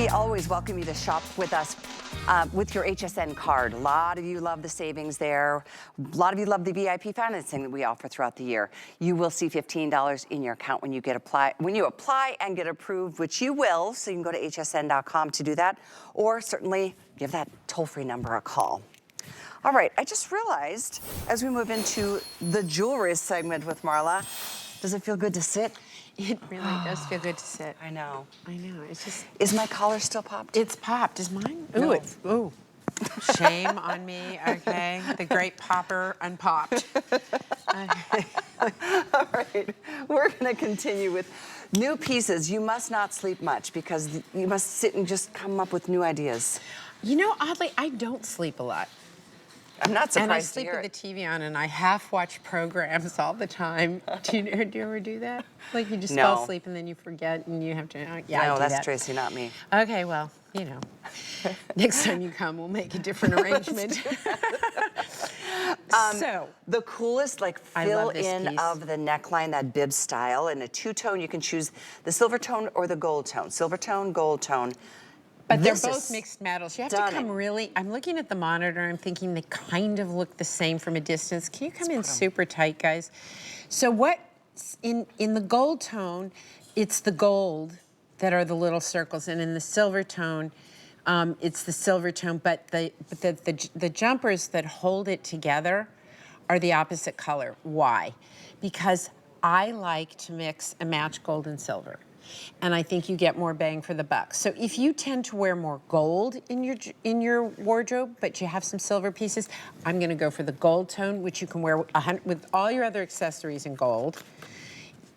We always welcome you to shop with us with your HSN card. A lot of you love the savings there. A lot of you love the VIP financing that we offer throughout the year. You will see $15 in your account when you apply and get approved, which you will. So you can go to hsn.com to do that, or certainly give that toll-free number a call. All right, I just realized as we move into the jewelry segment with Marla, does it feel good to sit? It really does feel good to sit. I know. I know. It's just. Is my collar still popped? It's popped. Is mine? No. Ooh, it's. Ooh. Shame on me. Okay. The great popper unpopped. All right. We're going to continue with new pieces. You must not sleep much because you must sit and just come up with new ideas. You know, oddly, I don't sleep a lot. I'm not surprised and I to sleep hear with it. the TV on, and I half watch programs all the time. Do you ever do that? Like you just No. fall asleep and then you forget, and you have to. Yeah, I No, do that's that. Tracy, not me. Okay, well, you know, next time you come, we'll make a different arrangement. So the coolest, like, fill in piece. of the neckline, that bib style, in a two-tone. You can choose the silver tone or the gold tone. Silver tone, gold tone. But they're This both is mixed metals. You have stunning. to come really, I'm looking at the monitor, I'm thinking they kind of look the same from a distance. Can you come in super tight, guys? So what, in the gold tone, it's the gold that are the little circles, and in the silver tone, it's the silver tone, but the jumpers that hold it together are the opposite color. Why? Because I like to mix and match gold and silver. And I think you get more bang for the buck. So if you tend to wear more gold in your wardrobe, but you have some silver pieces, I'm gonna go for the gold tone, which you can wear with all your other accessories in gold.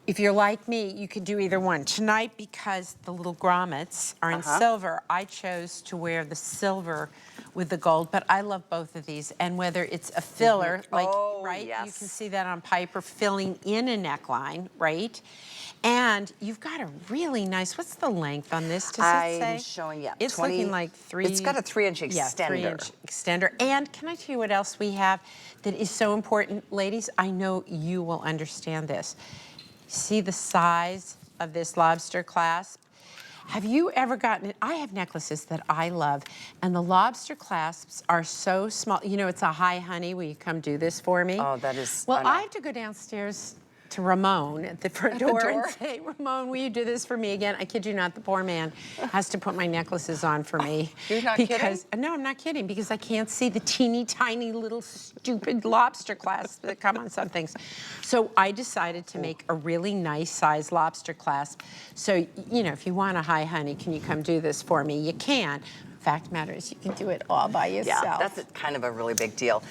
If you're like me, you could do either one. Tonight, because the little grommets are in silver, I chose to wear the silver with the gold, but I love both of these. And whether it's a filler, like, right? Yes. You can see that on Piper, filling in a neckline, right? And you've got a really nice, what's the length on this, does it say? I'm showing, yeah. It's 20, looking like It's got a 3-inch extender. Yeah, 3-inch extender. And can I tell you what else we have that is so important? Ladies, I know you will understand this. See the size of this lobster clasp? Have you ever gotten it? I have necklaces that I love, and the lobster clasps are so small. You know, it's a hi, honey, will you come do this for me? Oh, that is. Well, I have to go downstairs to Ramon at the front door and say, Ramon, will you do this for me again? I kid you not, the poor man has to put my necklaces on for me. You're not kidding? No, I'm not kidding, because I can't see the teeny tiny little stupid lobster clasps that come on some things. So I decided to make a really nice size lobster clasp. So, you know, if you want a hi, honey, can you come do this for me? You can. Fact matter is you can do it all by yourself. Yeah, that's kind of a really big deal.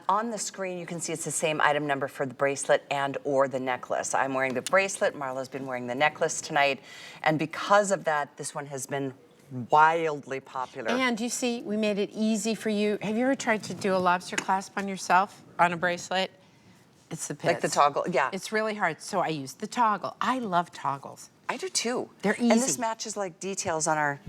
On the screen, you can see it's the same item number for the bracelet and or the necklace. I'm wearing the bracelet. Marla's been wearing the necklace tonight. And because of that, this one has been wildly popular. And you see, we made it easy for you. Have you ever tried to do a lobster clasp on yourself, on a bracelet? It's the pits. Like the toggle, yeah. It's really hard, so I used the toggle. I love toggles. I do too. They're easy. And this matches like details on our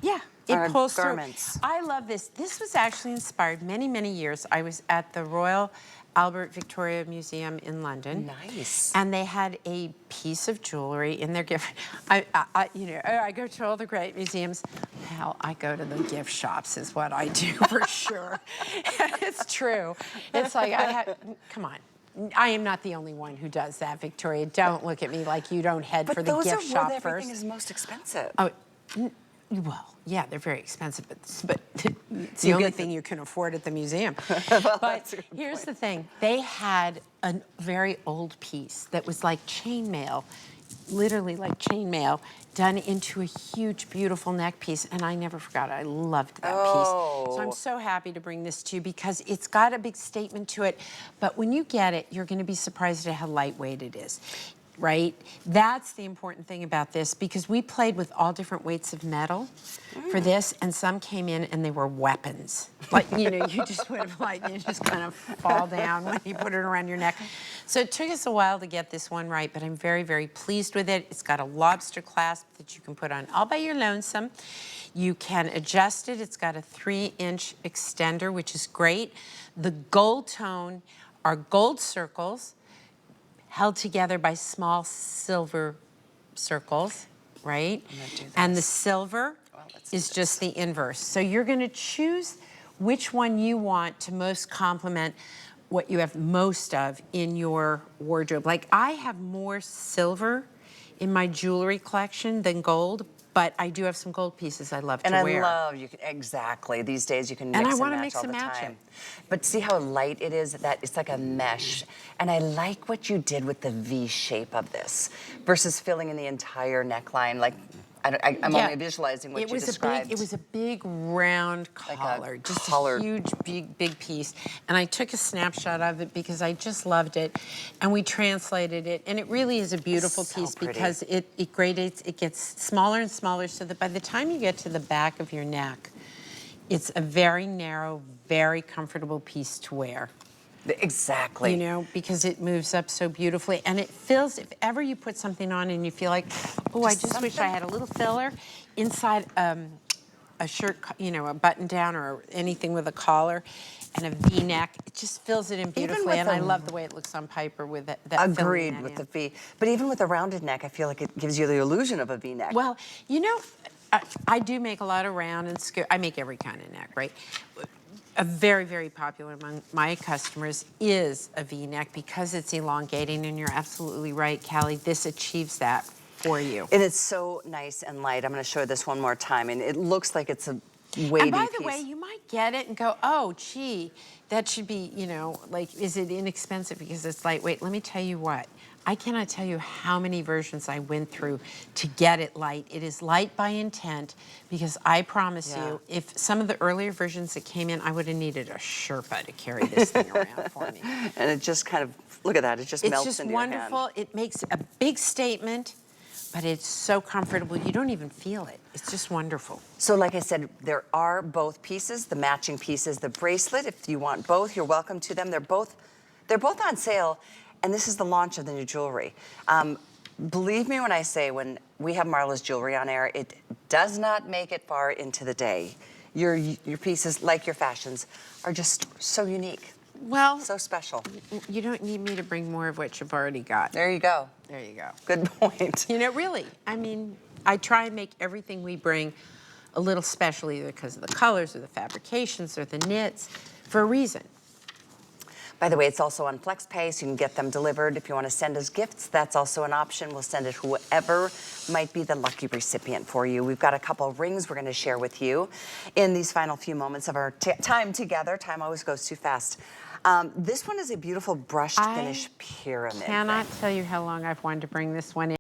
it pulls garments. Through. I love this. This was actually inspired many, many years. I was at the Royal Albert Victoria Museum in London. Nice. And they had a piece of jewelry in their gift. You know, I go to all the great museums. Hell, I go to the gift shops is what I do for sure. It's true. It's like come on. I am not the only one who does that, Victoria. Don't look at me like you don't head for the gift shop But those are where everything first. is most expensive. Oh, well, yeah, they're very expensive, but it's the only thing you can afford at the museum. Well, but here's the thing. They had a very old piece that was like chainmail, literally like chainmail, done into a huge, beautiful neck piece, and I never forgot it. I loved that piece. So I'm so happy to bring this to you because it's got a big statement to it, but when you get it, you're gonna be surprised at how lightweight it is. Right? That's the important thing about this, because we played with all different weights of metal for this, and some came in and they were weapons. Like, you know, you just would have like, you just kind of fall down when you put it around your neck. So it took us a while to get this one right, but I'm very, very pleased with it. It's got a lobster clasp that you can put on all by your lonesome. You can adjust it. It's got a 3-inch extender, which is great. The gold tone are gold circles held together by small silver circles, right? And the silver is just the inverse. So you're gonna choose which one you want to most complement what you have most of in your wardrobe. Like I have more silver in my jewelry collection than gold, but I do have some gold pieces I love to wear. And I love, exactly, these days you can mix and match all the time. But see how light it is? That it's like a mesh. And I like what you did with the V shape of this versus filling in the entire neckline. Like, I'm only visualizing what you described. It was a big round collar, like just a huge, big piece. And I took a snapshot of it because I just loved it. And we translated it. And it really is a beautiful piece because it gradates, it gets smaller and smaller so that by the time you get to the back of your neck, it's a very narrow, very comfortable piece to wear. Exactly. You know, because it moves up so beautifully. And it feels, if ever you put something on and you feel like, oh, I just wish I had a little filler inside a shirt, you know, a button down or anything with a collar and a V-neck, it just fills it in beautifully. And I love the way it looks on Piper with that Agreed with the V. But even with a rounded neck, I feel like it gives you the illusion of a V-neck. Well, you know, I do make a lot of round and square. I make every kind of neck, right? A very, very popular among my customers is a V-neck because it's elongating, and you're absolutely right, Callie. This achieves that for you. And it's so nice and light. I'm going to show this one more time, and it looks like it's a weighty And by the piece. way, you might get it and go, oh, gee, that should be, you know, like, is it inexpensive because it's lightweight? Let me tell you what. I cannot tell you how many versions I went through to get it light. It is light by intent because I promise you, if some of the earlier versions that came in, I would have needed a Sherpa to carry this thing around for me. And it just kind of, look at that, it just melts into your hand. It's just wonderful. It makes a big statement, but it's so comfortable. You don't even feel it. It's just wonderful. So like I said, there are both pieces, the matching pieces, the bracelet. If you want both, you're welcome to them. They're both on sale. And this is the launch of the new jewelry. Believe me when I say, when we have Marla's jewelry on air, it does not make it far into the day. Your pieces, like your fashions, are just so unique. Well, so special. You don't need me to bring more of what you've already got. There you go. There you go. Good point. You know, really, I mean, I try and make everything we bring a little special, either because of the colors or the fabrications or the knits, for a reason. By the way, it's also on FlexPay, so you can get them delivered. If you want to send us gifts, that's also an option. We'll send it whoever might be the lucky recipient for you. We've got a couple of rings we're going to share with you in these final few moments of our time together. Time always goes too fast. This one is a beautiful brushed finish pyramid. I cannot tell you how long I've wanted to bring this one in.